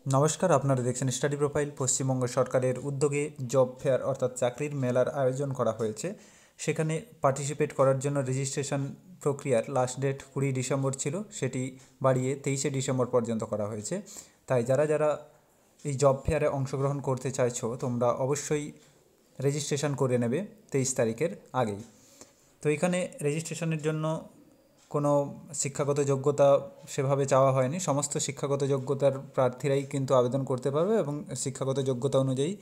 নমস্কার, আপনারা দেখছেন স্টাডি প্রোফাইল। পশ্চিমবঙ্গ সরকারের উদ্যোগে জব ফেয়ার অর্থাৎ চাকরির মেলার আয়োজন করা হয়েছে। সেখানে পার্টিসিপেট করার জন্য রেজিস্ট্রেশন প্রক্রিয়ার লাস্ট ডেট 20 ডিসেম্বর ছিল, সেটি বাড়িয়ে 23শে ডিসেম্বর পর্যন্ত করা হয়েছে। তাই যারা যারা এই জব ফেয়ারে অংশগ্রহণ করতে চাইছো, তোমরা অবশ্যই রেজিস্ট্রেশন করে নেবে 23 তারিখের আগেই। তো এখানে রেজিস্ট্রেশনের জন্য কোনো শিক্ষাগত যোগ্যতা সেভাবে চাওয়া হয়নি। সমস্ত শিক্ষাগত যোগ্যতার প্রার্থীরাই কিন্তু আবেদন করতে পারবে এবং শিক্ষাগত যোগ্যতা অনুযায়ী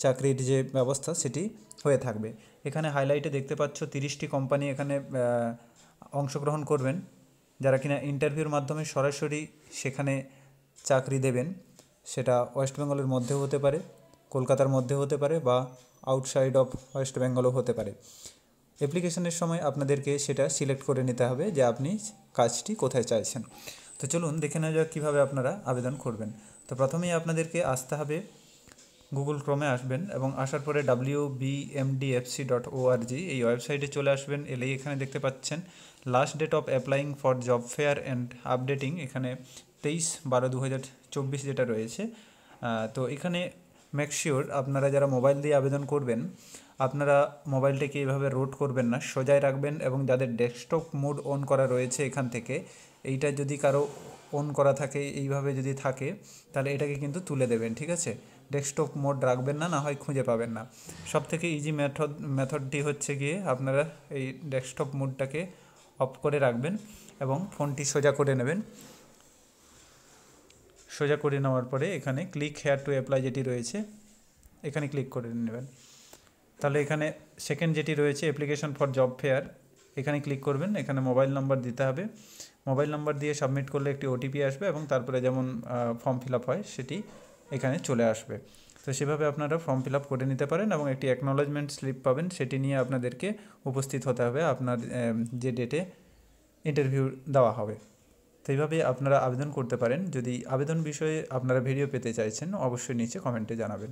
চাকরির যে ব্যবস্থা সেটি হয়ে থাকবে। এখানে হাইলাইটে দেখতে পাচ্ছ 30টি কোম্পানি এখানে অংশগ্রহণ করবেন, যারা কিনা ইন্টারভিউর মাধ্যমে সরাসরি সেখানে চাকরি দেবেন। সেটা ওয়েস্ট বেঙ্গলের মধ্যেও হতে পারে, কলকাতার মধ্যেও হতে পারে, বা আউটসাইড অফ ওয়েস্ট বেঙ্গলও হতে পারে। অ্যাপ্লিকেশনের সময় আপনাদেরকে সেটা সিলেক্ট করে নিতে হবে যে আপনি কাজটি কোথায় চাইছেন। তো চলুন দেখে নেওয়া যাক কীভাবে আপনারা আবেদন করবেন। তো প্রথমেই আপনাদেরকে আসতে হবে, গুগল ক্রোমে আসবেন এবং আসার পরে wbmdfc.org এই ওয়েবসাইটে চলে আসবেন। এলেই এখানে দেখতে পাচ্ছেন last date of applying for job fair and updating, এখানে 23/12/2024 যেটা রয়েছে। তো এখানে মেক শিওর আপনারা যারা মোবাইল দিয়ে আবেদন করবেন, আপনারা মোবাইলটাকে এইভাবে রোট করবেন না, সোজাই রাখবেন। এবং যাদের ডেস্কটপ মোড অন করা রয়েছে এখান থেকে, এইটা যদি কারো অন করা থাকে, এইভাবে যদি থাকে, তাহলে এটাকে কিন্তু তুলে দেবেন, ঠিক আছে? ডেস্কটপ মোড রাখবেন না, না হয় খুঁজে পাবেন না। সবথেকে ইজি মেথডটি হচ্ছে গিয়ে আপনারা এই ডেস্কটপ মোডটাকে অফ করে রাখবেন এবং ফোনটি সোজা করে নেবেন। সোজা করে নেওয়ার পরে এখানে ক্লিক হেয়ার টু অ্যাপ্লাই যেটি রয়েছে, এখানে ক্লিক করে নেবেন। তাহলে এখানে সেকেন্ড যেটি রয়েছে অ্যাপ্লিকেশন ফর জব ফেয়ার, এখানে ক্লিক করবেন। এখানে মোবাইল নাম্বার দিতে হবে। মোবাইল নাম্বার দিয়ে সাবমিট করলে একটি ওটিপি আসবে এবং তারপরে যেমন ফর্ম ফিল আপ হয় সেটি এখানে চলে আসবে। তো সেভাবে আপনারা ফর্ম ফিল আপ করে নিতে পারেন এবং একটি অ্যাকনোলেজমেন্ট স্লিপ পাবেন, সেটি নিয়ে আপনাদেরকে উপস্থিত হতে হবে আপনার যে ডেটে ইন্টারভিউ দেওয়া হবে। তো এইভাবে আপনারা আবেদন করতে পারেন। যদি আবেদন বিষয়ে আপনারা ভিডিও পেতে চাইছেন, অবশ্যই নিচে কমেন্টে জানাবেন।